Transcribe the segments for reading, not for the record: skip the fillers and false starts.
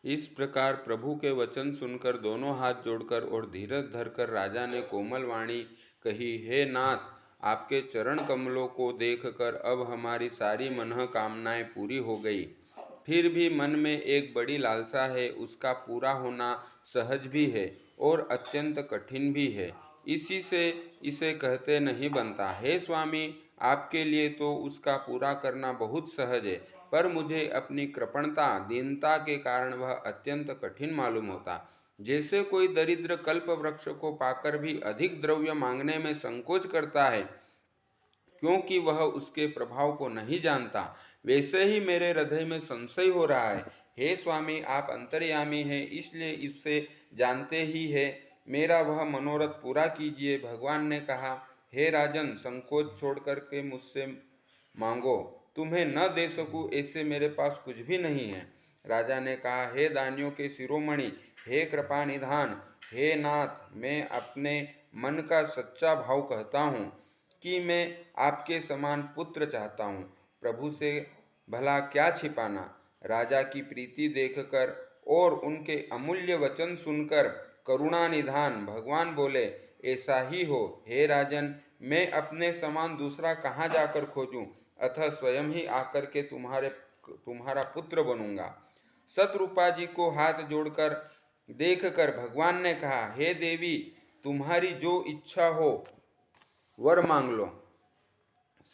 इस प्रकार प्रभु के वचन सुनकर दोनों हाथ जोड़कर और धीरज धरकर राजा ने कोमल वाणी कही, हे नाथ, आपके चरण कमलों को देखकर अब हमारी सारी मनः कामनाएं पूरी हो गई। फिर भी मन में एक बड़ी लालसा है, उसका पूरा होना सहज भी है और अत्यंत कठिन भी है। इसी से इसे कहते नहीं बनता। हे स्वामी, आपके लिए तो उसका पूरा करना बहुत सहज है, पर मुझे अपनी कृपणता दीनता के कारण वह अत्यंत कठिन मालूम होता। जैसे कोई दरिद्र कल्प वृक्ष को पाकर भी अधिक द्रव्य मांगने में संकोच करता है, क्योंकि वह उसके प्रभाव को नहीं जानता, वैसे ही मेरे हृदय में संशय हो रहा है। हे स्वामी, आप अंतर्यामी हैं, इसलिए इससे जानते ही है। मेरा वह मनोरथ पूरा कीजिए। भगवान ने कहा, हे राजन, संकोच छोड़ करके मुझसे मांगो। तुम्हें न दे सकूं ऐसे मेरे पास कुछ भी नहीं है। राजा ने कहा, हे दानियों के शिरोमणि, हे कृपा निधान, हे नाथ, मैं अपने मन का सच्चा भाव कहता हूँ कि मैं आपके समान पुत्र चाहता हूँ। प्रभु से भला क्या छिपाना। राजा की प्रीति देखकर और उनके अमूल्य वचन सुनकर करुणा निधान भगवान बोले, ऐसा ही हो हे राजन, मैं अपने समान दूसरा कहाँ जाकर खोजूं, अतः स्वयं ही आकर के तुम्हारा पुत्र बनूंगा। शतरूपा जी को हाथ जोड़कर देखकर भगवान ने कहा, हे देवी, तुम्हारी जो इच्छा हो वर मांग लो।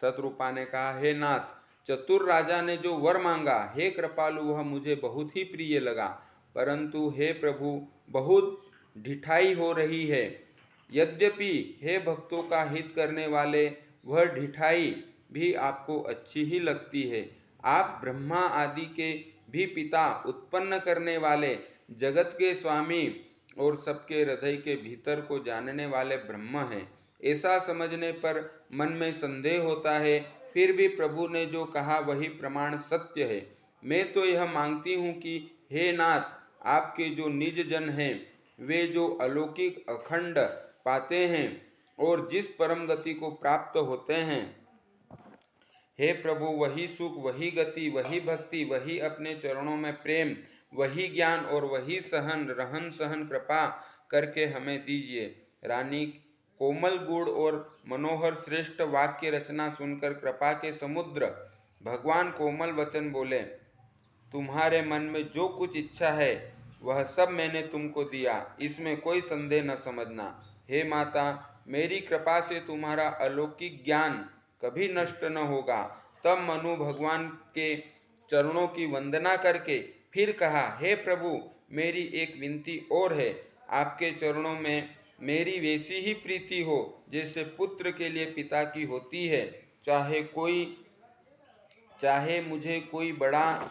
शतरूपा ने कहा, हे नाथ, चतुर राजा ने जो वर मांगा, हे कृपालु, वह मुझे बहुत ही प्रिय लगा, परंतु हे प्रभु, बहुत ढिठाई हो रही है। यद्यपि हे भक्तों का हित करने वाले, वह ढिठाई भी आपको अच्छी ही लगती है। आप ब्रह्मा आदि के भी पिता, उत्पन्न करने वाले, जगत के स्वामी और सबके हृदय के भीतर को जानने वाले ब्रह्म हैं। ऐसा समझने पर मन में संदेह होता है, फिर भी प्रभु ने जो कहा वही प्रमाण सत्य है। मैं तो यह मांगती हूँ कि हे नाथ, आपके जो निज जन हैं, वे जो अलौकिक अखंड पाते हैं और जिस परम गति को प्राप्त होते हैं, हे प्रभु, वही सुख, वही गति, वही भक्ति, वही अपने चरणों में प्रेम, वही ज्ञान और वही सहन रहन सहन कृपा करके हमें दीजिए। रानी कोमल गुण और मनोहर श्रेष्ठ वाक्य रचना सुनकर कृपा के समुद्र भगवान कोमल वचन बोले, तुम्हारे मन में जो कुछ इच्छा है वह सब मैंने तुमको दिया, इसमें कोई संदेह न समझना। हे माता, मेरी कृपा से तुम्हारा अलौकिक ज्ञान कभी नष्ट न होगा। तब मनु भगवान के चरणों की वंदना करके फिर कहा, हे प्रभु, मेरी एक विनती और है। आपके चरणों में मेरी वैसी ही प्रीति हो जैसे पुत्र के लिए पिता की होती है। चाहे मुझे कोई बड़ा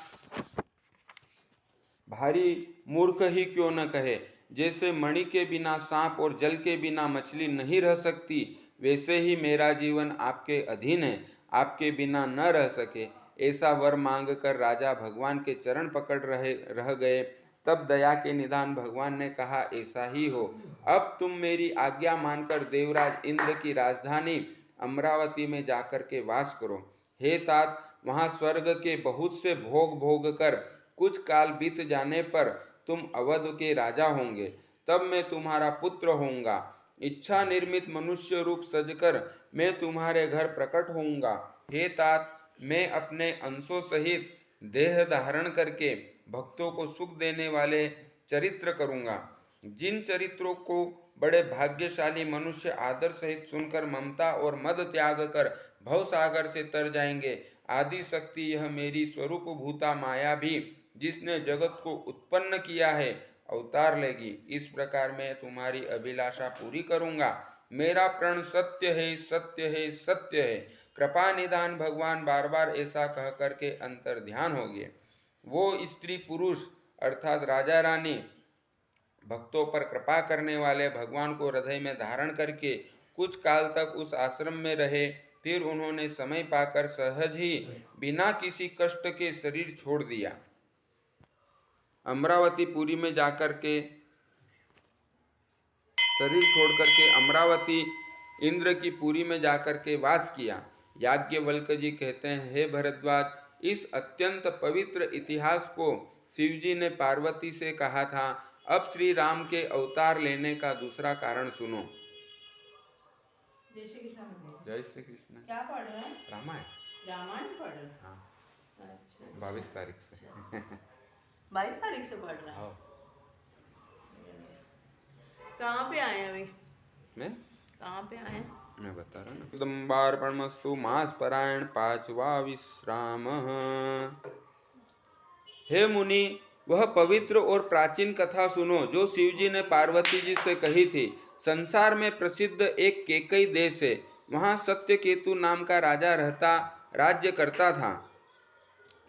भारी मूर्ख ही क्यों न कहे। जैसे मणि के बिना सांप और जल के बिना मछली नहीं रह सकती, वैसे ही मेरा जीवन आपके अधीन है, आपके बिना न रह सके। ऐसा वर मांग कर राजा भगवान के चरण पकड़ रह गए। तब दया के निधान भगवान ने कहा, ऐसा ही हो। अब तुम मेरी आज्ञा मानकर देवराज इंद्र की राजधानी अमरावती में जाकर के वास करो। हे तात, वहां स्वर्ग के बहुत से भोग भोग कर कुछ काल बीत जाने पर तुम अवध के राजा होंगे। तब मैं तुम्हारा पुत्र होऊंगा। इच्छा निर्मित मनुष्य रूप सजकर मैं तुम्हारे घर प्रकट होऊंगा। हे तात, मैं अपने अंशों सहित देह धारण करके भक्तों को सुख देने वाले चरित्र करूंगा। जिन चरित्रों को बड़े भाग्यशाली मनुष्य आदर सहित सुनकर ममता और मद त्याग कर भव सागर से तर जाएंगे, आदि शक्ति यह मेरी स्वरूप भूता माया भी, जिसने जगत को उत्पन्न किया है, अवतार लेगी। इस प्रकार मैं तुम्हारी अभिलाषा पूरी करूंगा। मेरा प्रण सत्य है, सत्य है, सत्य है। कृपा निदान भगवान बार बार ऐसा कह करके अंतर ध्यान हो गए। वो स्त्री पुरुष अर्थात राजा रानी भक्तों पर कृपा करने वाले भगवान को हृदय में धारण करके कुछ काल तक उस आश्रम में रहे। फिर उन्होंने समय पाकर सहज ही बिना किसी कष्ट के शरीर छोड़ दिया। अमरावतीपुरी में जाकर के शरीर छोड़कर के अमरावती इंद्र की पुरी में जाकर के वास किया। याज्ञवल्क्य जी कहते हैं, हे भरद्वाज, इस अत्यंत पवित्र इतिहास को शिवजी ने पार्वती से कहा था। अब श्री राम के अवतार लेने का दूसरा कारण सुनो। जय श्री कृष्ण। जय श्री कृष्ण। क्या पढ़ रहे हैं? रामायण। रामायण पढ़ रहे हैं? हाँ। अच्छा 22 तारीख से। 22 तारीख से पढ़ रहे हैं? हाँ। कहाँ पे आए हैं अभी? मैं कहाँ पे आए हैं? मैं बता रहा हूँ ना। दम्बार्पणमस्तु मास परायण पांचवा विश्राम। हे मुनि, वह पवित्र और प्राचीन कथा सुनो जो शिवजी ने पार्वती जी से कही थी। संसार में प्रसिद्ध एक केकई देश है। वहाँ सत्यकेतु नाम का राजा राज्य करता था।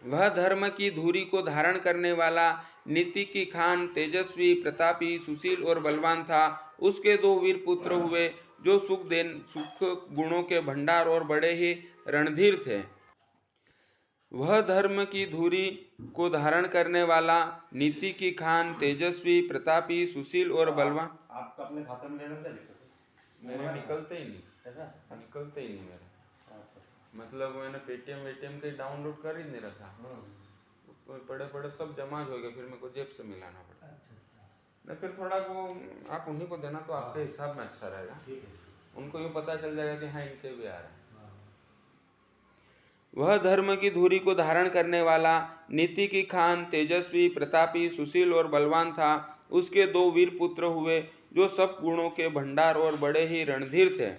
वह धर्म की धुरी को धारण करने वाला, नीति की खान, तेजस्वी, प्रतापी, सुशील और बलवान था। उसके दो वीर पुत्र हुए जो सुख गुणों के भंडार और बड़े ही रणधीर थे। वह धर्म की धुरी को धारण करने वाला, नीति की खान, तेजस्वी, प्रतापी, सुशील और बलवान। आपका अपने खाते में लेने में क्या दिक्कत है? मेरे निकलते ही नहीं। ऐसा? निकलते ही नहीं मेरे। अच्छा। मतलब मैंने पेटीएम वेटीएम के डाउनलोड कर ही नहीं रखा। पड़े पड़े सब जमा हो गए, फिर मेरे को जेब से मिलाना पड़ा। नहीं, फिर थोड़ा वो आप उन्हीं को देना तो आपके हिसाब में अच्छा रहेगा। उनको यूँ पता चल जाएगा कि हाँ इनके भी आ रहा है। वह धर्म की धुरी को धारण करने वाला, नीति की खान, तेजस्वी, प्रतापी, सुशील और बलवान था। उसके दो वीर पुत्र हुए जो सब गुणों के भंडार और बड़े ही रणधीर थे।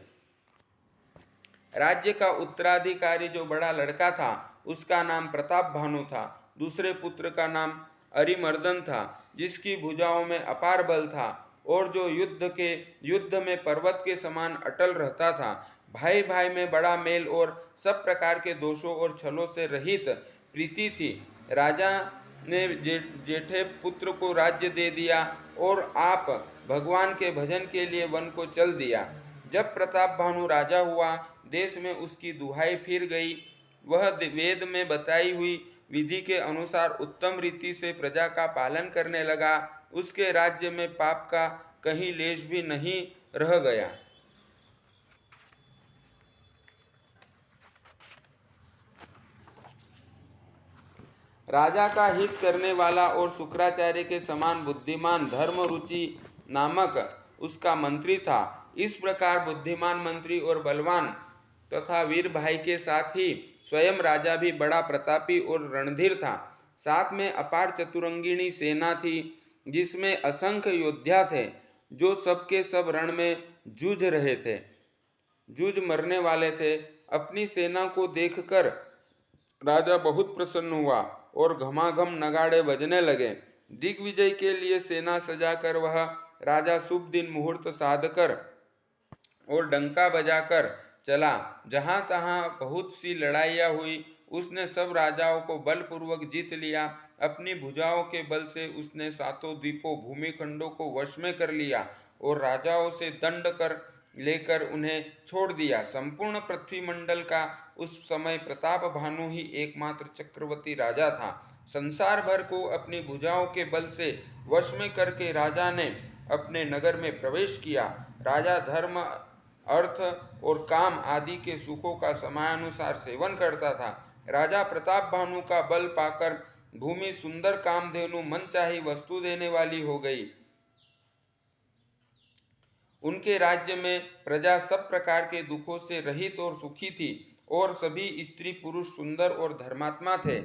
राज्य का उत्तराधिकारी जो बड़ा लड़का था उसका नाम प्रताप भानु था। दूसरे पुत्र का नाम अरिमर्दन था जिसकी भुजाओं में अपार बल था और जो युद्ध में पर्वत के समान अटल रहता था। भाई भाई में बड़ा मेल और सब प्रकार के दोषों और छलों से रहित प्रीति थी। राजा ने जेठे पुत्र को राज्य दे दिया और आप भगवान के भजन के लिए वन को चल दिया। जब प्रताप भानु राजा हुआ, देश में उसकी दुहाई फिर गई। वह वेद में बताई हुई विधि के अनुसार उत्तम रीति से प्रजा का पालन करने लगा। उसके राज्य में पाप का कहीं लेश भी नहीं रह गया। राजा का हित करने वाला और शुक्राचार्य के समान बुद्धिमान धर्मरुचि नामक उसका मंत्री था। इस प्रकार बुद्धिमान मंत्री और बलवान तथा वीर भाई के साथ ही स्वयं राजा भी बड़ा प्रतापी और रणधीर था। साथ में अपार चतुरंगिणी सेना थी जिसमें असंख्य योद्धा थे जो सबके सब रण में जूझ मरने वाले थे। अपनी सेना को देखकर राजा बहुत प्रसन्न हुआ और घमाघम नगाड़े बजने लगे। दिग्विजय के लिए सेना सजाकर वह राजा शुभ दिन मुहूर्त साधकर और डंका बजाकर चला। जहां तहां बहुत सी लड़ाइयाँ हुई। उसने सब राजाओं को बलपूर्वक जीत लिया। अपनी भुजाओं के बल से उसने सातों द्वीपों भूमिखंडों को वश में कर लिया और राजाओं से दंड कर लेकर उन्हें छोड़ दिया। संपूर्ण पृथ्वी मंडल का उस समय प्रताप भानु ही एकमात्र चक्रवर्ती राजा था। संसार भर को अपनी भुजाओं के बल से वश में करके राजा ने अपने नगर में प्रवेश किया। राजा धर्म, अर्थ और काम आदि के सुखों का समयानुसार सेवन करता था। राजा प्रताप भानु का बल पाकर भूमि सुंदर कामधेनु मनचाही वस्तु देने वाली हो गई। उनके राज्य में प्रजा सब प्रकार के दुखों से रहित और सुखी थी और सभी स्त्री पुरुष सुंदर और धर्मात्मा थे।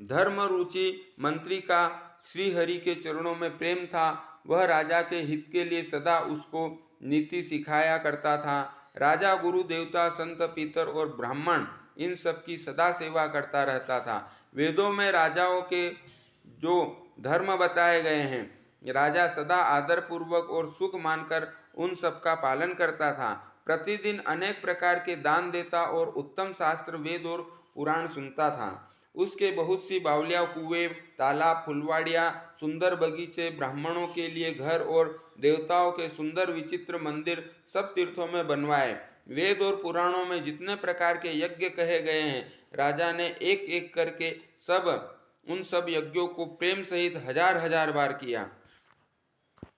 धर्म रुचि मंत्री का श्री हरि के चरणों में प्रेम था। वह राजा के हित के लिए सदा उसको नीति सिखाया करता था। राजा गुरु देवता संत पितर और ब्राह्मण इन सब की सदा सेवा करता रहता था। वेदों में राजाओं के जो धर्म बताए गए हैं, राजा सदा आदर पूर्वक और सुख मानकर उन सब का पालन करता था। प्रतिदिन अनेक प्रकार के दान देता और उत्तम शास्त्र, वेद और पुराण सुनता था। उसके बहुत सी बावलियाँ, कुएं, तालाब, फुलवाड़ियाँ, सुंदर बगीचे, ब्राह्मणों के लिए घर और देवताओं के सुंदर विचित्र मंदिर सब तीर्थों में बनवाए। वेद और पुराणों में जितने प्रकार के यज्ञ कहे गए हैं, राजा ने एक एक करके उन सब यज्ञों को प्रेम सहित हजार हजार बार किया।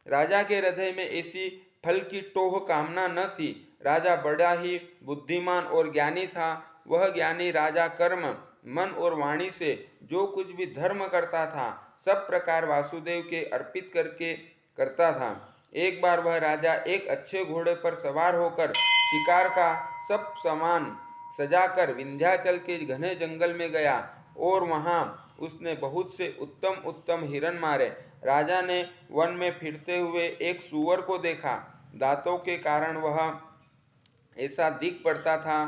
राजा के हृदय में ऐसी फल की टोह कामना न थी। राजा बड़ा ही बुद्धिमान और ज्ञानी था। वह ज्ञानी राजा कर्म, मन और वाणी से जो कुछ भी धर्म करता था सब प्रकार वासुदेव के अर्पित करके करता था। एक बार वह राजा एक अच्छे घोड़े पर सवार होकर शिकार का सब सामान सजाकर विंध्याचल के घने जंगल में गया और वहां उसने बहुत से उत्तम उत्तम हिरण मारे। राजा ने वन में फिरते हुए एक सूअर को देखा। दांतों के कारण वह ऐसा दिख पड़ता था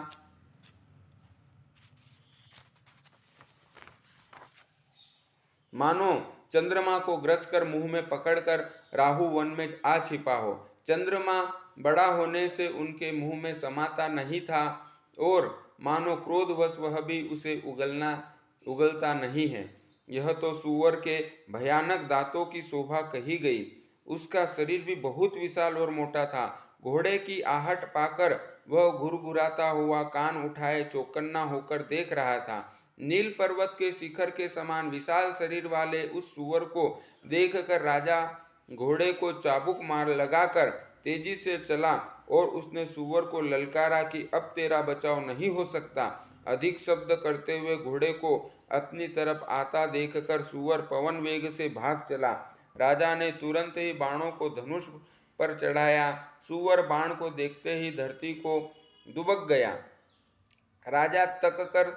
मानो चंद्रमा को ग्रस कर मुंह में पकड़कर राहु वन में आ छिपा हो। चंद्रमा बड़ा होने से उनके मुंह में समाता नहीं था और मानो क्रोधवश वह भी उसे उगलता नहीं है। यह तो सूअर के भयानक दांतों की शोभा कही गई। उसका शरीर भी बहुत विशाल और मोटा था। घोड़े की आहट पाकर वह घुरघुराता हुआ कान उठाए चौकन्ना होकर देख रहा था। नील पर्वत के शिखर के समान विशाल शरीर वाले उस सूअर को देखकर राजा घोड़े को चाबुक मार लगाकर तेजी से चला और उसने सूअर को ललकारा कि अब तेरा बचाव नहीं हो सकता। अधिक शब्द करते हुए घोड़े को अपनी तरफ आता देखकर सूअर पवन वेग से भाग चला। राजा ने तुरंत ही बाणों को धनुष पर चढ़ाया। सूअर बाण को देखते ही धरती को दुबक गया। राजा तक कर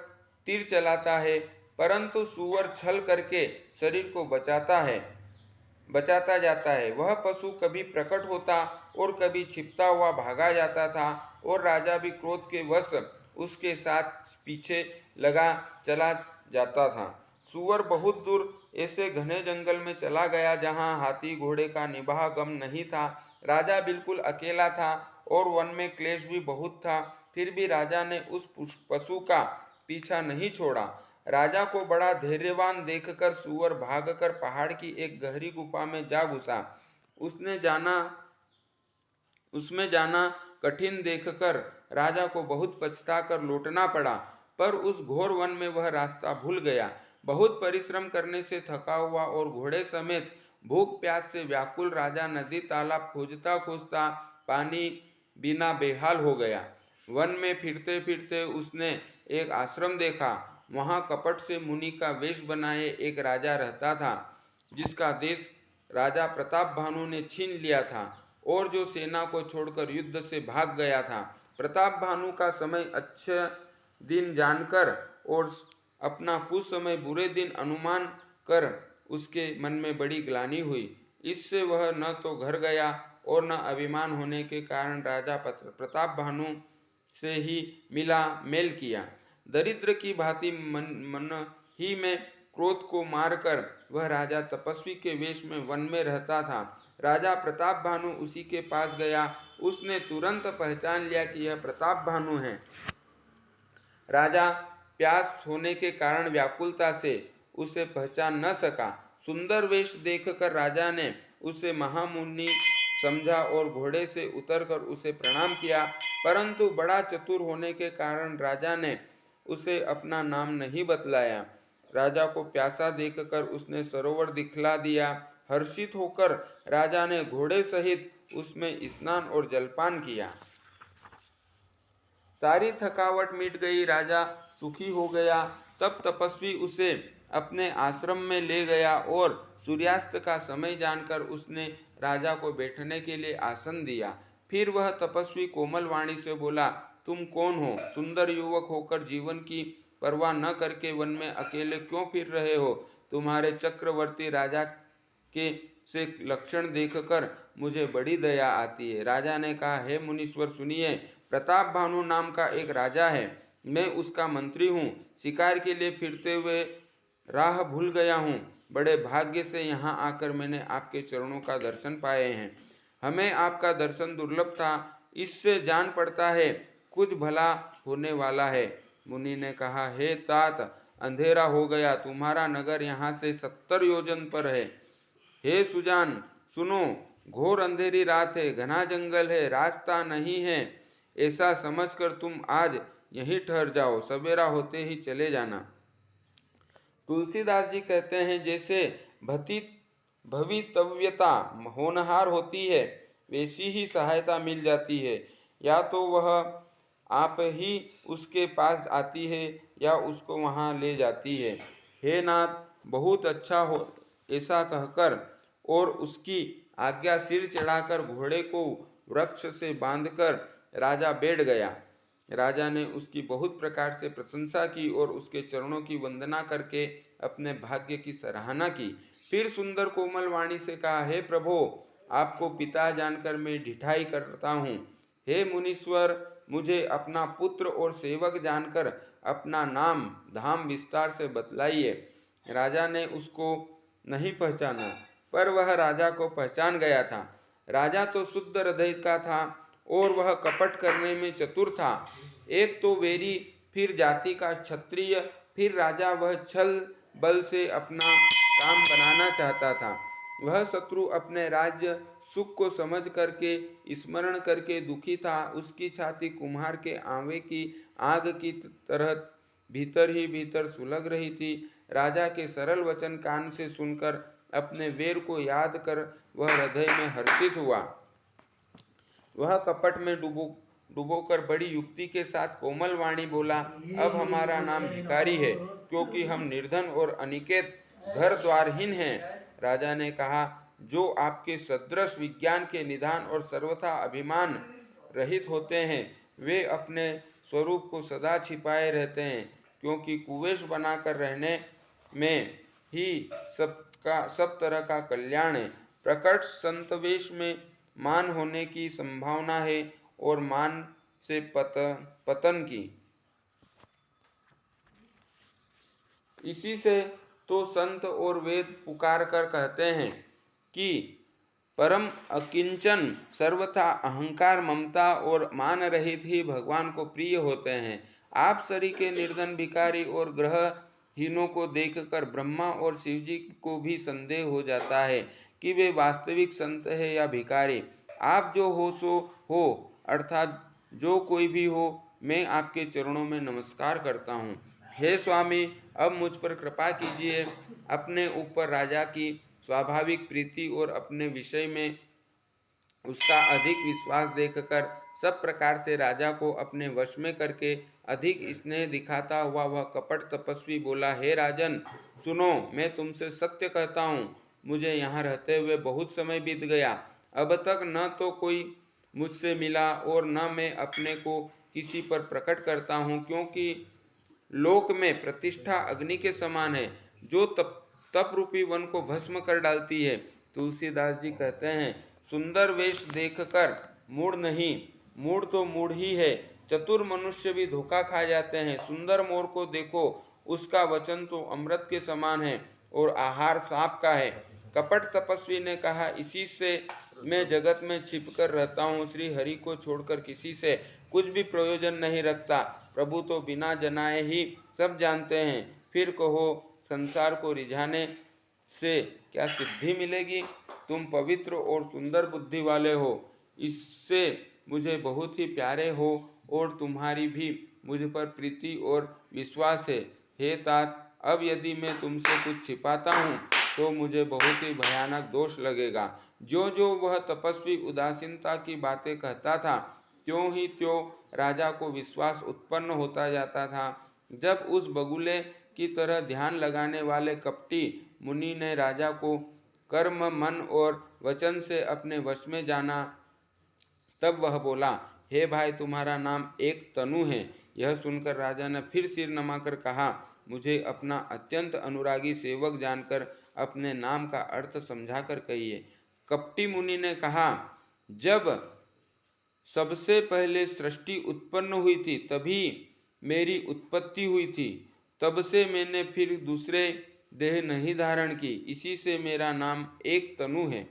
तीर चलाता है परंतु सूअर छल करके शरीर को बचाता जाता है। वह पशु कभी प्रकट होता और कभी छिपता हुआ भागा जाता था और राजा भी क्रोध के वश उसके साथ पीछे लगा चला जाता था। सूअर बहुत दूर ऐसे घने जंगल में चला गया जहां हाथी घोड़े का निबाह गम नहीं था। राजा बिल्कुल अकेला था और वन में क्लेश भी बहुत था। फिर भी राजा ने उस पशु का पीछा नहीं छोड़ा। राजा को बड़ा धैर्यवान देखकर सूअर भागकर पहाड़ की एक गहरी गुफा में जा घुसा। उसमें जाना कठिन देखकर राजा को बहुत पछताकर लौटना पड़ा, पर उस घोर वन में वह रास्ता भूल गया। बहुत परिश्रम करने से थका हुआ और घोड़े समेत भूख प्यास से व्याकुल राजा नदी तालाब खोजता खोजता पानी बिना बेहाल हो गया। वन में फिरते फिरते उसने एक आश्रम देखा। वहां कपट से मुनि का वेश बनाए एक राजा रहता था, जिसका देश राजा प्रताप भानु ने छीन लिया था और जो सेना को छोड़कर युद्ध से भाग गया था। प्रताप भानु का समय अच्छे दिन जानकर और अपना कुछ समय बुरे दिन अनुमान कर उसके मन में बड़ी ग्लानि हुई। इससे वह न तो घर गया और न अभिमान होने के कारण राजा प्रताप भानु से ही मिला मेल किया। दरिद्र की भांति मन ही में क्रोध को मारकर वह राजा तपस्वी के वेश में वन में रहता था। राजा प्रताप भानु उसी के पास गया। उसने तुरंत पहचान लिया कि यह प्रताप भानु है। राजा प्यास होने के कारण व्याकुलता से उसे पहचान न सका। सुंदर वेश देखकर राजा ने उसे महामुनि समझा और घोड़े से उतरकर उसे प्रणाम किया, परंतु बड़ा चतुर होने के कारण राजा ने उसे अपना नाम नहीं बतलाया। राजा को प्यासा देखकर उसने सरोवर दिखला दिया। हर्षित होकर राजा ने घोड़े सहित उसमें स्नान और जलपान किया। सारी थकावट मिट गई। राजा सुखी हो गया। तब तपस्वी उसे अपने आश्रम में ले गया और सूर्यास्त का समय जानकर उसने राजा को बैठने के लिए आसन दिया। फिर वह तपस्वी कोमल वाणी से बोला, तुम कौन हो? सुंदर युवक होकर जीवन की परवाह न करके वन में अकेले क्यों फिर रहे हो? तुम्हारे चक्रवर्ती राजा के से लक्षण देखकर मुझे बड़ी दया आती है। राजा ने कहा, हे मुनीश्वर सुनिए, प्रताप भानु नाम का एक राजा है। मैं उसका मंत्री हूँ। शिकार के लिए फिरते हुए राह भूल गया हूँ। बड़े भाग्य से यहाँ आकर मैंने आपके चरणों का दर्शन पाए हैं। हमें आपका दर्शन दुर्लभ था, इससे जान पड़ता है कुछ भला होने वाला है। मुनि ने कहा, हे तात, अंधेरा हो गया। तुम्हारा नगर यहाँ से 70 योजन पर है। हे सुजान सुनो, घोर अंधेरी रात है, घना जंगल है, रास्ता नहीं है। ऐसा समझकर तुम आज यहीं ठहर जाओ, सवेरा होते ही चले जाना। तुलसीदास जी कहते हैं, जैसे भवितव्यता होनहार होती है वैसी ही सहायता मिल जाती है। या तो वह आप ही उसके पास आती है या उसको वहाँ ले जाती है। हे नाथ, बहुत अच्छा हो। ऐसा कहकर और उसकी आज्ञा सिर चढ़ाकर घोड़े को वृक्ष से बांधकर राजा बैठ गया। राजा ने उसकी बहुत प्रकार से प्रशंसा की और उसके चरणों की वंदना करके अपने भाग्य की सराहना की। फिर सुंदर कोमल वाणी से कहा, हे प्रभो, आपको पिता जानकर मैं ढिठाई करता हूँ। हे मुनीश्वर, मुझे अपना पुत्र और सेवक जानकर अपना नाम धाम विस्तार से बतलाइए। राजा ने उसको नहीं पहचाना, पर वह राजा को पहचान गया था। राजा तो शुद्ध हृदय का था और वह कपट करने में चतुर था। एक तो वेरी, फिर जाति का क्षत्रिय, फिर राजा। वह छल बल से अपना काम बनाना चाहता था। वह शत्रु अपने राज्य सुख को समझ करके स्मरण करके दुखी था। उसकी छाती कुम्हार के आंवे की आग की तरह भीतर ही भीतर सुलग रही थी। राजा के सरल वचन कान से सुनकर अपने वीर को याद कर वह हृदय में हर्षित हुआ। वह कपट में डुबोकर बड़ी युक्ति के साथ कोमल वाणी बोला, अब हमारा नाम भिखारी है, क्योंकि हम निर्धन और अनिकेत घर द्वारहीन हैं। राजा ने कहा, जो आपके सदृश विज्ञान के निधान और सर्वथा अभिमान रहित होते हैं, वे अपने स्वरूप को सदा छिपाए रहते हैं, क्योंकि कुवेश बनाकर रहने में ही सब तरह का कल्याण है। प्रकट संतवेश में मान होने की संभावना है और मान से पतन की। इसी से तो संत और वेद पुकार कर कहते हैं कि परम अकिंचन सर्वथा अहंकार ममता और मान रहित ही भगवान को प्रिय होते हैं। आप सरी के निर्धन भिखारी और ग्रहहीनों को देखकर ब्रह्मा और शिवजी को भी संदेह हो जाता है कि वे वास्तविक संत है या भिखारी। आप जो हो सो हो, अर्थात जो कोई भी हो, मैं आपके चरणों में नमस्कार करता हूँ। हे स्वामी, अब मुझ पर कृपा कीजिए। अपने ऊपर राजा की स्वाभाविक प्रीति और अपने विषय में उसका अधिक विश्वास देखकर सब प्रकार से राजा को अपने वश में करके अधिक स्नेह दिखाता हुआ वह कपट तपस्वी बोला, हे राजन, सुनो, मैं तुमसे सत्य कहता हूँ, मुझे यहाँ रहते हुए बहुत समय बीत गया। अब तक न तो कोई मुझसे मिला और न मैं अपने को किसी पर प्रकट करता हूँ, क्योंकि लोक में प्रतिष्ठा अग्नि के समान है, जो तप रूपी वन को भस्म कर डालती है। तुलसीदास जी कहते हैं, सुंदर वेश देखकर मूढ़ नहीं, मूढ़ तो मूढ़ ही है। चतुर मनुष्य भी धोखा खा जाते हैं। सुंदर मोर को देखो, उसका वचन तो अमृत के समान है और आहार सांप का है। कपट तपस्वी ने कहा, इसी से मैं जगत में छिपकर रहता हूँ। श्री हरि को छोड़कर किसी से कुछ भी प्रयोजन नहीं रखता। प्रभु तो बिना जनाए ही सब जानते हैं। फिर कहो, संसार को रिझाने से क्या सिद्धि मिलेगी? तुम पवित्र और सुंदर बुद्धि वाले हो, इससे मुझे बहुत ही प्यारे हो और तुम्हारी भी मुझ पर प्रीति और विश्वास है। हे तात, अब यदि मैं तुमसे कुछ छिपाता हूँ तो मुझे बहुत ही भयानक दोष लगेगा। जो जो वह तपस्वी उदासीनता की बातें कहता था, त्यों ही त्यों राजा को विश्वास उत्पन्न होता जाता था। जब उस बगुले की तरह ध्यान लगाने वाले कपटी मुनि ने राजा को कर्म, मन और वचन से अपने वश में जाना, तब वह बोला, हे भाई, तुम्हारा नाम एक तनु है। यह सुनकर राजा ने फिर सिर नमाकर कहा, मुझे अपना अत्यंत अनुरागी सेवक जानकर अपने नाम का अर्थ समझाकर कहिए। कपटी मुनि ने कहा, जब सबसे पहले सृष्टि उत्पन्न हुई थी तभी मेरी उत्पत्ति हुई थी। तब से मैंने फिर दूसरे देह नहीं धारण की, इसी से मेरा नाम एक तनु है।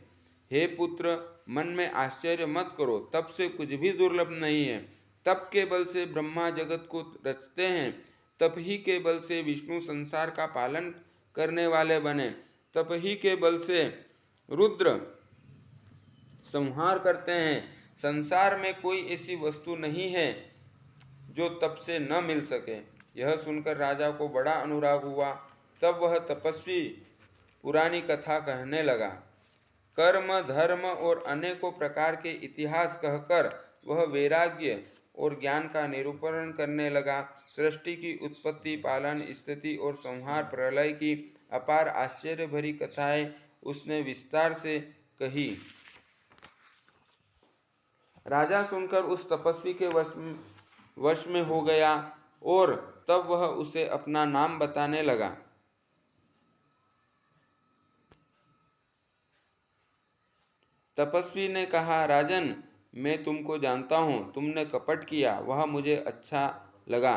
हे पुत्र, मन में आश्चर्य मत करो, तप से कुछ भी दुर्लभ नहीं है। तप के बल से ब्रह्मा जगत को रचते हैं, तप ही के बल से विष्णु संसार का पालन करने वाले बने, तप ही के बल से रुद्र संहार करते हैं। संसार में कोई ऐसी वस्तु नहीं है जो तप से न मिल सके। यह सुनकर राजा को बड़ा अनुराग हुआ। तब वह तपस्वी पुरानी कथा कहने लगा। कर्म, धर्म और अनेकों प्रकार के इतिहास कहकर वह वैराग्य और ज्ञान का निरूपण करने लगा। सृष्टि की उत्पत्ति, पालन, स्थिति और संहार, प्रलय की अपार आश्चर्य भरी कथाएं उसने विस्तार से कही। राजा सुनकर उस तपस्वी के वश में हो गया और तब वह उसे अपना नाम बताने लगा। तपस्वी ने कहा, राजन, मैं तुमको जानता हूं, तुमने कपट किया, वह मुझे अच्छा लगा।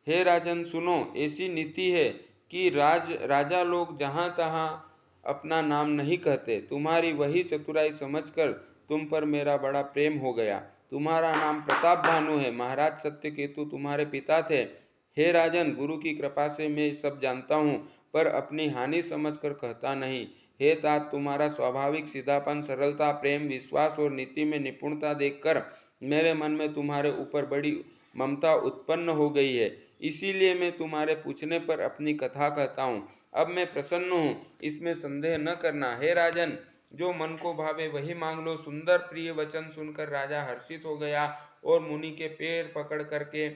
हे राजन सुनो, ऐसी नीति है कि राजा लोग जहां तहां अपना नाम नहीं कहते। तुम्हारी वही चतुराई समझकर तुम पर मेरा बड़ा प्रेम हो गया। तुम्हारा नाम प्रताप भानु है। महाराज सत्यकेतु तुम्हारे पिता थे। हे राजन, गुरु की कृपा से मैं सब जानता हूँ, पर अपनी हानि समझकर कहता नहीं। हे तात, तुम्हारा स्वाभाविक सीधापन, सरलता, प्रेम, विश्वास और नीति में निपुणता देखकर मेरे मन में तुम्हारे ऊपर बड़ी ममता उत्पन्न हो गई है। इसीलिए मैं तुम्हारे पूछने पर अपनी कथा कहता हूँ। अब मैं प्रसन्न हूँ, इसमें संदेह न करना। हे राजन, जो मन को भावे वही मांग लो। सुंदर प्रिय वचन सुनकर राजा हर्षित हो गया और मुनि के पैर पकड़ करके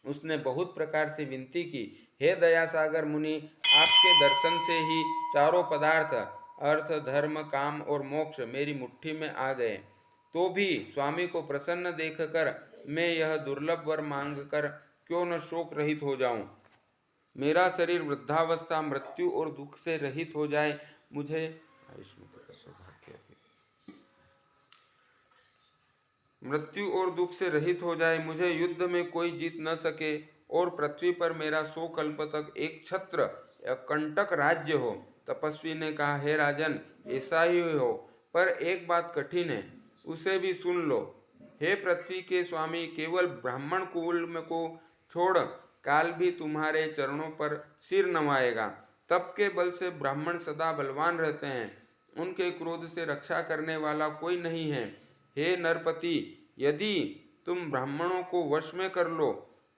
उसने बहुत प्रकार से विनती की। हे दया सागर मुनि, आपके दर्शन से ही चारों पदार्थ, अर्थ, धर्म, काम और मोक्ष मेरी मुट्ठी में आ गए। तो भी स्वामी को प्रसन्न देखकर मैं यह दुर्लभ वर मांगकर क्यों न शोक रहित हो जाऊं। मेरा शरीर वृद्धावस्था, मृत्यु और दुख से रहित हो जाए। मुझे मृत्यु और दुख से रहित हो जाए, मुझे युद्ध में कोई जीत न सके और पृथ्वी पर मेरा 100 कल्प तक एक छत्र या कंटक राज्य हो। तपस्वी ने कहा, हे राजन, ऐसा ही हो, पर एक बात कठिन है, उसे भी सुन लो। हे पृथ्वी के स्वामी, केवल ब्राह्मण कुल को छोड़ काल भी तुम्हारे चरणों पर सिर नवाएगा। तप के बल से ब्राह्मण सदा बलवान रहते हैं, उनके क्रोध से रक्षा करने वाला कोई नहीं है। हे नरपति, यदि तुम ब्राह्मणों को वश में कर लो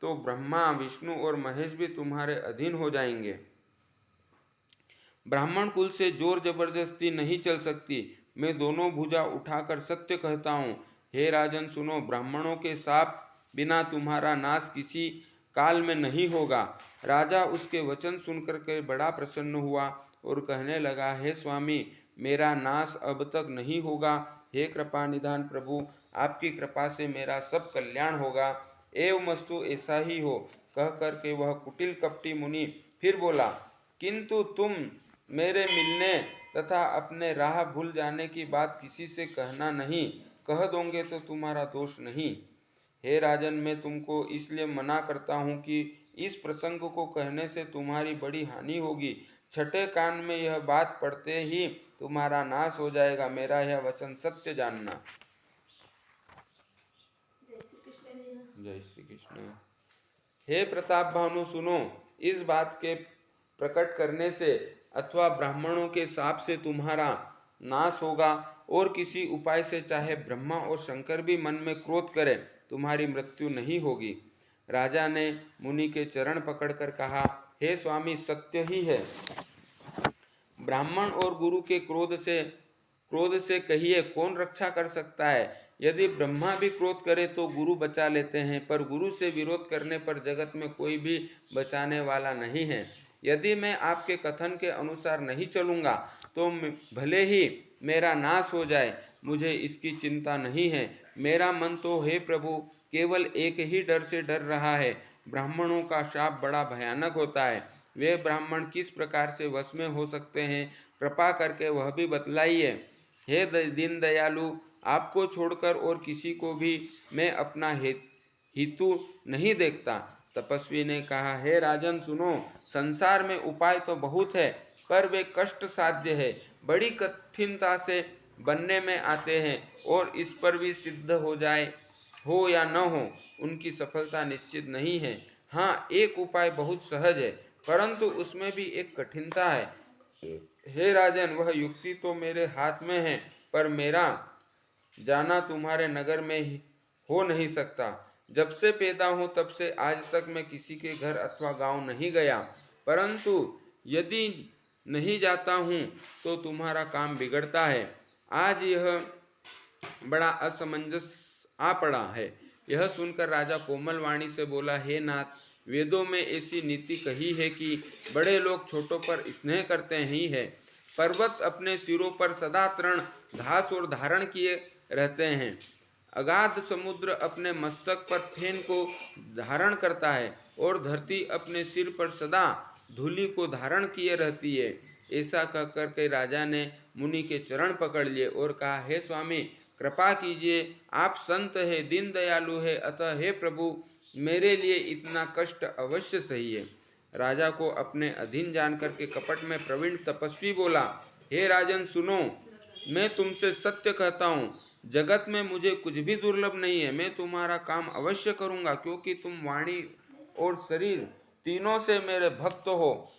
तो ब्रह्मा, विष्णु और महेश भी तुम्हारे अधीन हो जाएंगे। ब्राह्मण कुल से जोर जबरदस्ती नहीं चल सकती। मैं दोनों भुजा उठाकर सत्य कहता हूँ। हे राजन सुनो, ब्राह्मणों के शाप बिना तुम्हारा नाश किसी काल में नहीं होगा। राजा उसके वचन सुनकर के बड़ा प्रसन्न हुआ और कहने लगा, हे स्वामी, मेरा नाश अब तक नहीं होगा। हे कृपा निधान प्रभु, आपकी कृपा से मेरा सब कल्याण होगा। एवमस्तु, ऐसा ही हो। कह करके वह कुटिल कपटी मुनि फिर बोला, किंतु तुम मेरे मिलने तथा अपने राह भूल जाने की बात किसी से कहना नहीं। कह दोगे तो तुम्हारा दोष नहीं। हे राजन, मैं तुमको इसलिए मना करता हूँ कि इस प्रसंग को कहने से तुम्हारी बड़ी हानि होगी। छठे कान में यह बात पड़ते ही तुम्हारा नाश हो जाएगा। मेरा यह वचन सत्य जानना। जय श्री कृष्ण। हे प्रताप भानु सुनो, इस बात के प्रकट करने से अथवा ब्राह्मणों के शाप से तुम्हारा नाश होगा और किसी उपाय से चाहे ब्रह्मा और शंकर भी मन में क्रोध करे, तुम्हारी मृत्यु नहीं होगी। राजा ने मुनि के चरण पकड़कर कहा, हे स्वामी, सत्य ही है। ब्राह्मण और गुरु के क्रोध से कहिए कौन रक्षा कर सकता है। यदि ब्रह्मा भी क्रोध करे तो गुरु बचा लेते हैं, पर गुरु से विरोध करने पर जगत में कोई भी बचाने वाला नहीं है। यदि मैं आपके कथन के अनुसार नहीं चलूँगा तो भले ही मेरा नाश हो जाए, मुझे इसकी चिंता नहीं है। मेरा मन तो हे प्रभु केवल एक ही डर से डर रहा है। ब्राह्मणों का शाप बड़ा भयानक होता है। वे ब्राह्मण किस प्रकार से वश में हो सकते हैं, कृपा करके वह भी बतलाइए। हे दीन दयालु, आपको छोड़कर और किसी को भी मैं अपना हितु नहीं देखता। तपस्वी ने कहा, हे राजन सुनो, संसार में उपाय तो बहुत है, पर वे कष्ट साध्य है, बड़ी कठिनता से बनने में आते हैं और इस पर भी सिद्ध हो या न हो, उनकी सफलता निश्चित नहीं है। हाँ, एक उपाय बहुत सहज है, परंतु उसमें भी एक कठिनता है। हे राजन, वह युक्ति तो मेरे हाथ में है, पर मेरा जाना तुम्हारे नगर में हो नहीं सकता। जब से पैदा हूँ तब से आज तक मैं किसी के घर अथवा गांव नहीं गया, परंतु यदि नहीं जाता हूँ तो तुम्हारा काम बिगड़ता है। आज यह बड़ा असमंजस आ पड़ा है। यह सुनकर राजा कोमल वाणी से बोला, हे नाथ, वेदों में ऐसी नीति कही है कि बड़े लोग छोटों पर स्नेह करते ही है। पर्वत अपने सिरों पर सदा तृण घास और धारण किए रहते हैं। अगाध समुद्र अपने मस्तक पर फेन को धारण करता है और धरती अपने सिर पर सदा धूलि को धारण किए रहती है। ऐसा कहकर के राजा ने मुनि के चरण पकड़ लिए और कहा, हे स्वामी, कृपा कीजिए, आप संत है, दीन दयालु है, अतः हे प्रभु, मेरे लिए इतना कष्ट अवश्य सही है। राजा को अपने अधीन जानकर के कपट में प्रवीण तपस्वी बोला, हे राजन सुनो, मैं तुमसे सत्य कहता हूँ, जगत में मुझे कुछ भी दुर्लभ नहीं है। मैं तुम्हारा काम अवश्य करूँगा, क्योंकि तुम वाणी और शरीर तीनों से मेरे भक्त हो।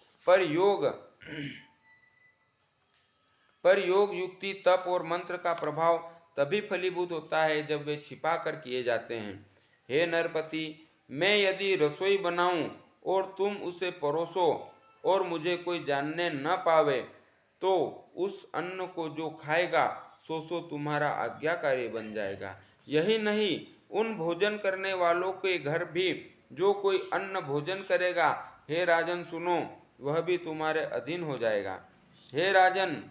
पर योग युक्ति तप और मंत्र का प्रभाव तभी फलीभूत होता है जब वे छिपा कर किए जाते हैं। हे नरपति, मैं यदि रसोई बनाऊं और तुम उसे परोसो और मुझे कोई जानने न पावे, तो उस अन्न को जो खाएगा सो तुम्हारा आज्ञाकारी बन जाएगा। यही नहीं, उन भोजन करने वालों के घर भी जो कोई अन्न भोजन करेगा, हे राजन सुनो, वह भी तुम्हारे अधीन हो जाएगा। हे राजन,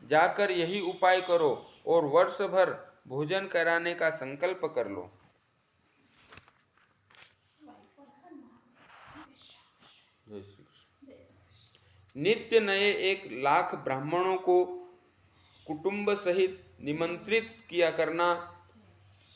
जाकर यही उपाय करो और वर्ष भर भोजन कराने का संकल्प कर लो। नित्य नए 1,00,000 ब्राह्मणों को कुटुंब सहित निमंत्रित किया करना।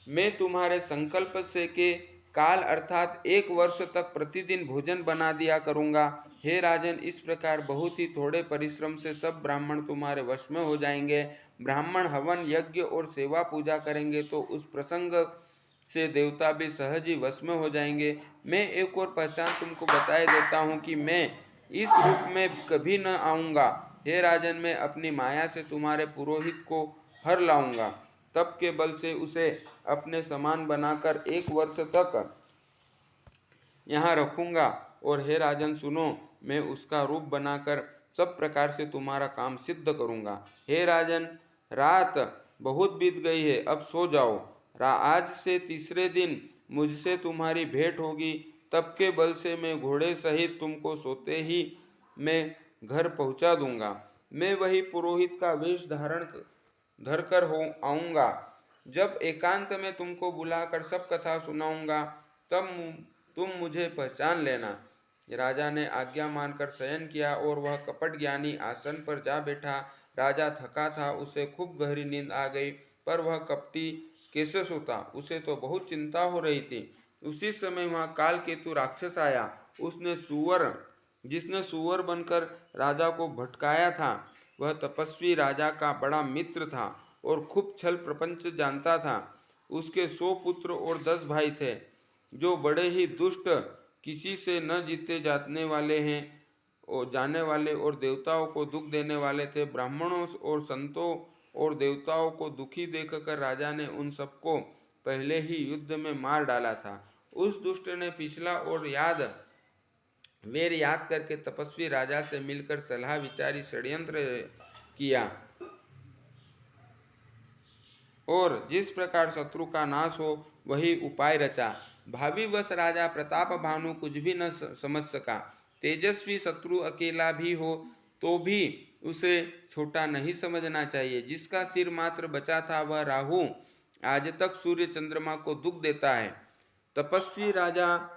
मैं तुम्हारे संकल्प से के काल अर्थात 1 वर्ष तक प्रतिदिन भोजन बना दिया करूंगा। हे राजन, इस प्रकार बहुत ही थोड़े परिश्रम से सब ब्राह्मण तुम्हारे वश में हो जाएंगे। ब्राह्मण हवन यज्ञ और सेवा पूजा करेंगे तो उस प्रसंग से देवता भी सहज ही वश में हो जाएंगे। मैं एक और पहचान तुमको बताए देता हूँ कि मैं इस रूप में कभी न आऊँगा। हे राजन, मैं अपनी माया से तुम्हारे पुरोहित को हर लाऊंगा, तप के बल से उसे अपने समान बनाकर 1 वर्ष तक यहाँ रखूंगा। और हे राजन सुनो, मैं उसका रूप बनाकर सब प्रकार से तुम्हारा काम सिद्ध करूंगा। हे राजन, रात बहुत बीत गई है, अब सो जाओ। आज से तीसरे दिन मुझसे तुम्हारी भेंट होगी, तप के बल से मैं घोड़े सहित तुमको सोते ही मैं घर पहुंचा दूंगा। मैं वही पुरोहित का वेश धारण धरकर हो आऊँगा। जब एकांत में तुमको बुलाकर सब कथा सुनाऊंगा, तब तुम मुझे पहचान लेना। राजा ने आज्ञा मानकर शयन किया और वह कपट ज्ञानी आसन पर जा बैठा। राजा थका था, उसे खूब गहरी नींद आ गई, पर वह कपटी कैसे सोता, उसे तो बहुत चिंता हो रही थी। उसी समय वहाँ काल केतु राक्षस आया। जिसने सुअर बनकर राजा को भटकाया था, वह तपस्वी राजा का बड़ा मित्र था और खूब छल प्रपंच जानता था। उसके 100 पुत्र और 10 भाई थे, जो बड़े ही दुष्ट, किसी से न जीते जाने वाले और देवताओं को दुख देने वाले थे। ब्राह्मणों और संतों और देवताओं को दुखी देखकर राजा ने उन सबको पहले ही युद्ध में मार डाला था। उस दुष्ट ने पिछला और याद करके तपस्वी राजा से मिलकर सलाह विचारी षड्यंत्र किया और जिस प्रकार शत्रु का नाश हो वही उपाय रचा। भाविवश राजा प्रताप भानु कुछ भी न समझ सका। तेजस्वी शत्रु अकेला भी हो तो भी उसे छोटा नहीं समझना चाहिए। जिसका सिर मात्र बचा था वह राहु आज तक सूर्य चंद्रमा को दुख देता है। तपस्वी राजा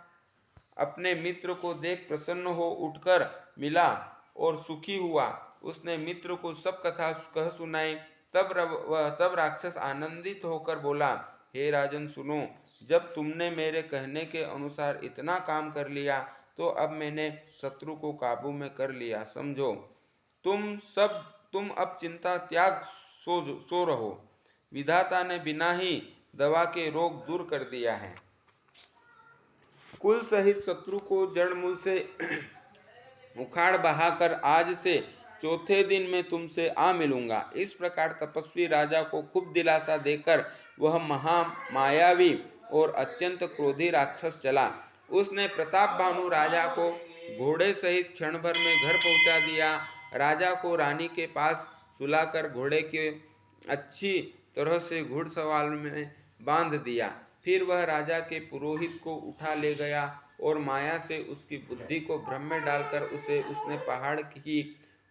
अपने मित्र को देख प्रसन्न हो उठकर मिला और सुखी हुआ। उसने मित्र को सब कथा कह सुनाई। तब राक्षस आनंदित होकर बोला, हे राजन सुनो, जब तुमने मेरे कहने के अनुसार इतना काम कर लिया तो अब मैंने शत्रु को काबू में कर लिया। समझो, तुम अब चिंता त्याग सो रहो। विधाता ने बिना ही दवा के रोग दूर कर दिया है। कुल सहित शत्रु को जड़ मूल से उखाड़ बहाकर आज से 4थे दिन में तुमसे आ मिलूंगा। इस प्रकार तपस्वी राजा को खूब दिलासा देकर वह महामायावी और अत्यंत क्रोधी राक्षस चला। उसने प्रताप भानु राजा को घोड़े सहित क्षण भर में घर पहुंचा दिया। राजा को रानी के पास सुलाकर घोड़े के अच्छी तरह से घुड़सवार में बांध दिया। फिर वह राजा के पुरोहित को उठा ले गया और माया से उसकी बुद्धि को भ्रम में डालकर उसने पहाड़ की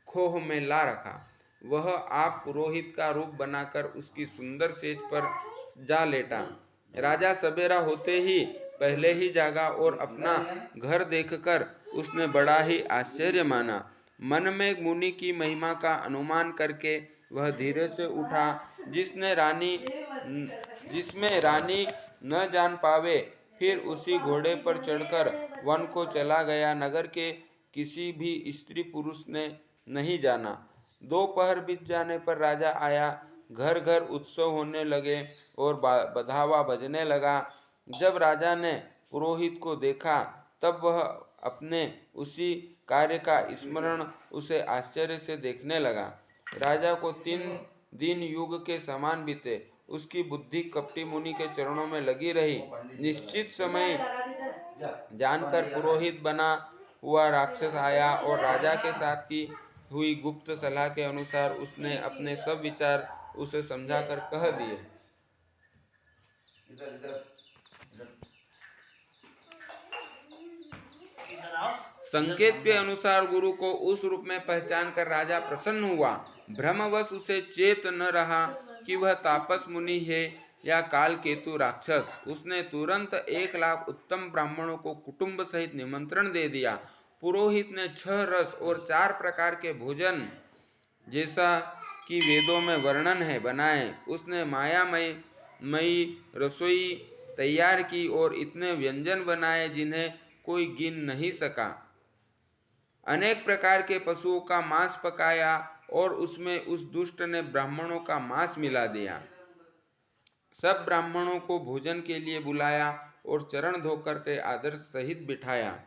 खोह में ला रखा। वह आप पुरोहित का रूप बनाकर उसकी सुंदर सेज पर जा लेटा। राजा सवेरा होते ही पहले ही जागा और अपना घर देखकर उसने बड़ा ही आश्चर्य माना। मन में मुनि की महिमा का अनुमान करके वह धीरे से उठा, जिसमें रानी न जान पावे। फिर उसी घोड़े पर चढ़कर वन को चला गया। नगर के किसी भी स्त्री पुरुष ने नहीं जाना। दोपहर बीत जाने पर राजा आया। घर घर उत्सव होने लगे और बधावा बजने लगा। जब राजा ने पुरोहित को देखा तब वह अपने उसी कार्य का स्मरण उसे आश्चर्य से देखने लगा। राजा को 3 दिन युग के समान बीते। उसकी बुद्धि कपटी मुनि के चरणों में लगी रही। निश्चित समय जानकर पुरोहित बना हुआ राक्षस आया और राजा के साथ की हुई गुप्त सलाह के अनुसार उसने अपने सब विचार उसे समझाकर कह दिए। संकेत के अनुसार गुरु को उस रूप में पहचान कर राजा प्रसन्न हुआ। भ्रमवश उसे चेत न रहा कि वह तापस मुनि है या काल केतु राक्षस। उसने तुरंत 1 लाख उत्तम ब्राह्मणों को कुटुंब सहित निमंत्रण दे दिया। पुरोहित ने 6 रस और 4 प्रकार के भोजन, जैसा कि वेदों में वर्णन है, बनाए। उसने मायामयी रसोई तैयार की और इतने व्यंजन बनाए जिन्हें कोई गिन नहीं सका। अनेक प्रकार के पशुओं का मांस पकाया और उसमें उस दुष्ट ने ब्राह्मणों का मांस मिला दिया। सब ब्राह्मणों को भोजन के लिए बुलाया और चरण धोकर के आदर सहित बिठाया।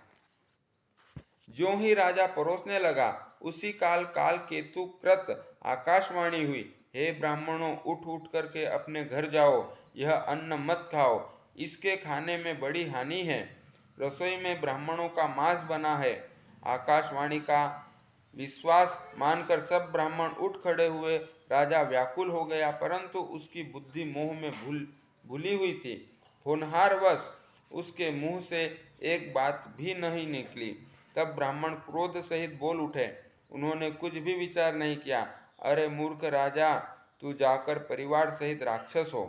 ज्यों ही राजा परोसने लगा, उसी काल केतु कृत आकाशवाणी हुई, हे ब्राह्मणों, उठ उठ करके अपने घर जाओ। यह अन्न मत खाओ, इसके खाने में बड़ी हानि है। रसोई में ब्राह्मणों का मांस बना है। आकाशवाणी का विश्वास मानकर सब ब्राह्मण उठ खड़े हुए। राजा व्याकुल हो गया, परंतु उसकी बुद्धि मोह में भूली हुई थी। होनहारवश उसके मुंह से एक बात भी नहीं निकली। तब ब्राह्मण क्रोध सहित बोल उठे। उन्होंने कुछ भी विचार नहीं किया। अरे मूर्ख राजा, तू जाकर परिवार सहित राक्षस हो।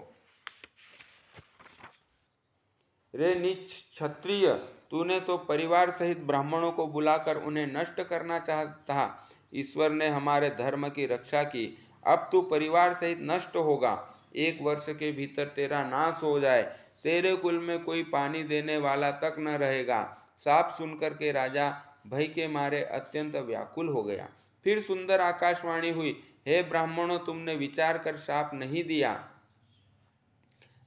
रे नीच क्षत्रिय, तूने तो परिवार सहित ब्राह्मणों को बुलाकर उन्हें नष्ट करना चाहता। ईश्वर ने हमारे धर्म की रक्षा की, अब तू परिवार सहित नष्ट होगा। 1 वर्ष के भीतर तेरा नाश हो जाए। तेरे कुल में कोई पानी देने वाला तक न रहेगा। साफ सुनकर के राजा भय के मारे अत्यंत व्याकुल हो गया। फिर सुंदर आकाशवाणी हुई, हे ब्राह्मणों, तुमने विचार कर शाप नहीं दिया।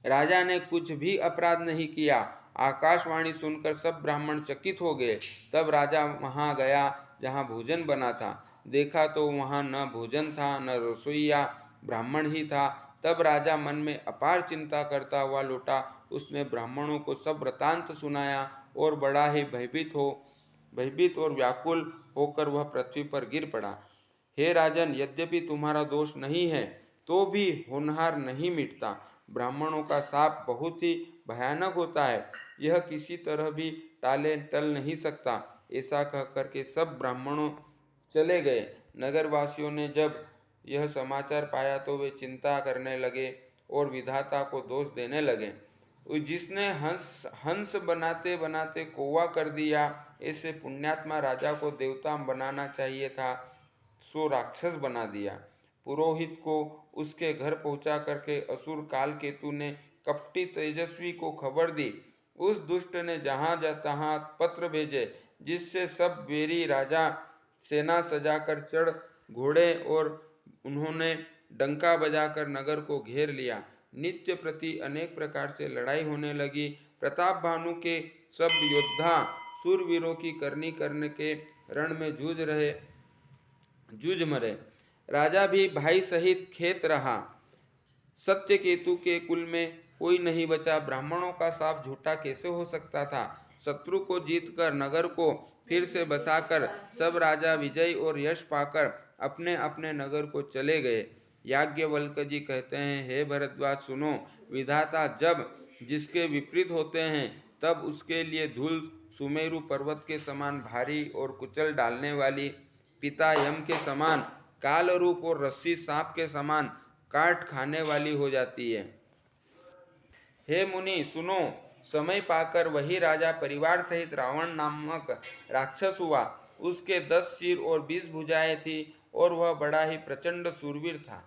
राजा ने कुछ भी अपराध नहीं किया। आकाशवाणी सुनकर सब ब्राह्मण चकित हो गए। तब राजा वहां गया जहां भोजन बना था। देखा तो वहां न भोजन था, न रसोइया, ब्राह्मण ही था। तब राजा मन में अपार चिंता करता हुआ लौटा। उसने ब्राह्मणों को सब वृतांत सुनाया और बड़ा ही भयभीत और व्याकुल होकर वह पृथ्वी पर गिर पड़ा। हे राजन, यद्यपि तुम्हारा दोष नहीं है तो भी होनहार नहीं मिटता। ब्राह्मणों का शाप बहुत ही भयानक होता है, यह किसी तरह भी टल नहीं सकता। ऐसा कह करके सब ब्राह्मणों चले गए। नगरवासियों ने जब यह समाचार पाया तो वे चिंता करने लगे और विधाता को दोष देने लगे। जिसने हंस बनाते बनाते कौवा कर दिया, ऐसे पुण्यात्मा राजा को देवता बनाना चाहिए था, सो राक्षस बना दिया। पुरोहित को उसके घर पहुंचा करके असुर काल केतु ने कपटी तेजस्वी को खबर दी। उस दुष्ट ने जहां तहां पत्र भेजे, जिससे सब वेरी राजा सेना सजाकर चढ़ घोड़े और उन्होंने डंका बजाकर नगर को घेर लिया। नित्य प्रति अनेक प्रकार से लड़ाई होने लगी। प्रताप भानु के सब योद्धा सूरवीरों की करनी करने के रण में जूझ मरे। राजा भी भाई सहित खेत रहा। सत्य केतु के कुल में कोई नहीं बचा। ब्राह्मणों का शाप झूठा कैसे हो सकता था। शत्रु को जीतकर नगर को फिर से बसाकर सब राजा विजय और यश पाकर अपने अपने नगर को चले गए। याज्ञवल्क जी कहते हैं, हे भरद्वाज सुनो, विधाता जब जिसके विपरीत होते हैं तब उसके लिए धूल सुमेरु पर्वत के समान भारी और कुचल डालने वाली, पिता यम के समान काल रूप और रस्सी सांप के समान काट खाने वाली हो जाती है। हे मुनि सुनो, समय पाकर वही राजा परिवार सहित रावण नामक राक्षस हुआ। उसके 10 सिर और 20 भुजाएं थी और वह बड़ा ही प्रचंड शूरवीर था।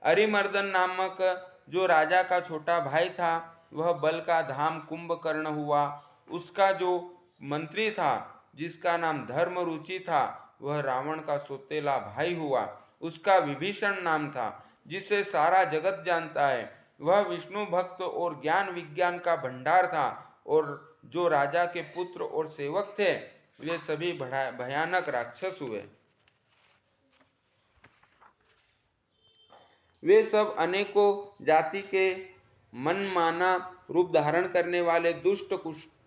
अरिमर्दन नामक जो राजा का छोटा भाई था वह बल का धाम कुंभकर्ण हुआ। उसका जो मंत्री था जिसका नाम धर्म रुचि था वह रावण का सौतेला भाई हुआ। उसका विभीषण नाम था जिसे सारा जगत जानता है। वह विष्णु भक्त और ज्ञान विज्ञान का भंडार था। और जो राजा के पुत्र और सेवक थे वे सभी भयानक राक्षस हुए। वे सब अनेकों जाति के मनमाना रूप धारण करने वाले दुष्ट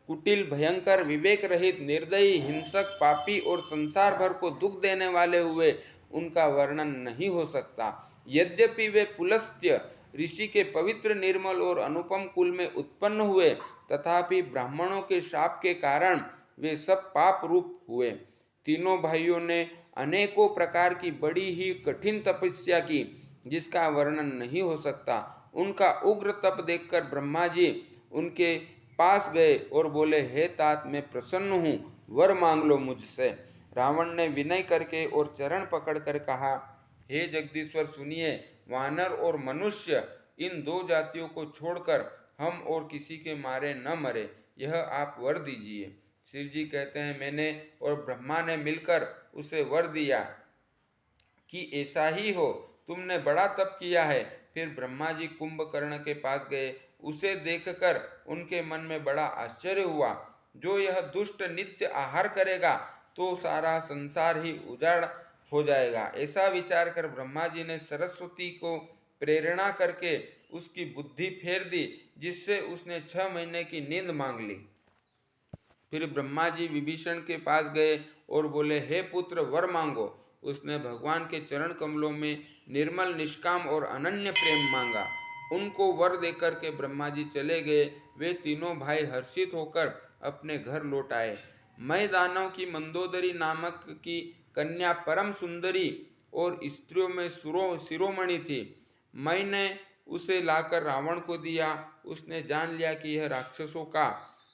कुटिल भयंकर विवेक रहित निर्दयी हिंसक पापी और संसार भर को दुख देने वाले हुए। उनका वर्णन नहीं हो सकता। यद्यपि वे पुलस्त्य ऋषि के पवित्र निर्मल और अनुपम कुल में उत्पन्न हुए तथापि ब्राह्मणों के शाप के कारण वे सब पाप रूप हुए। तीनों भाइयों ने अनेकों प्रकार की बड़ी ही कठिन तपस्या की जिसका वर्णन नहीं हो सकता। उनका उग्र तप देखकर ब्रह्मा जी उनके पास गए और बोले, हे तात, मैं प्रसन्न हूँ, वर मांग लो मुझसे। रावण ने विनय करके और चरण पकड़कर कहा, हे जगदीश्वर सुनिए, वानर और मनुष्य इन 2 जातियों को छोड़कर हम और किसी के मारे न मरे, यह आप वर दीजिए। शिव जी कहते हैं, मैंने और ब्रह्मा ने मिलकर उसे वर दिया कि ऐसा ही हो। तुमने बड़ा तप किया है। फिर ब्रह्मा जी कुंभकर्ण के पास गए। उसे देखकर उनके मन में बड़ा आश्चर्य हुआ। जो यह दुष्ट नित्य आहार करेगा तो सारा संसार ही उजाड़ हो जाएगा। ऐसा विचार कर ब्रह्मा जी ने सरस्वती को प्रेरणा करके उसकी बुद्धि फेर दी जिससे उसने 6 महीने की नींद मांग ली। फिर ब्रह्मा जी विभीषण के पास गए और बोले, हे पुत्र, वर मांगो। उसने भगवान के चरण कमलों में निर्मल निष्काम और अनन्य प्रेम मांगा। उनको वर देकर के ब्रह्मा जी चले गए। वे तीनों भाई हर्षित होकर अपने घर लौट आए। मय दानव की मंदोदरी नामक की कन्या परम सुंदरी और स्त्रियों में शिरोमणि थी। मय ने उसे लाकर रावण को दिया। उसने जान लिया कि यह राक्षसों का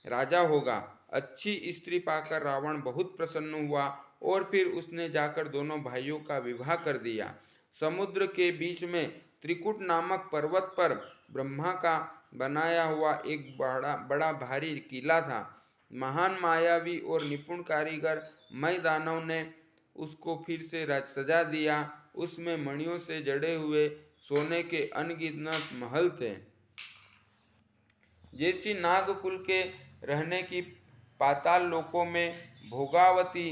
राजा होगा। अच्छी स्त्री पाकर रावण बहुत प्रसन्न हुआ और फिर उसने जाकर दोनों भाइयों का विवाह कर दिया। समुद्र के बीच में त्रिकुट नामक पर्वत पर ब्रह्मा का बनाया हुआ एक बड़ा भारी किला था। महान मायावी और निपुण कारीगर मय दानव ने उसको फिर से सजा दिया। उसमें मणियों से जड़े हुए सोने के अनगिनत महल थे। जैसी नागकुल के रहने की पाताल लोकों में भोगावती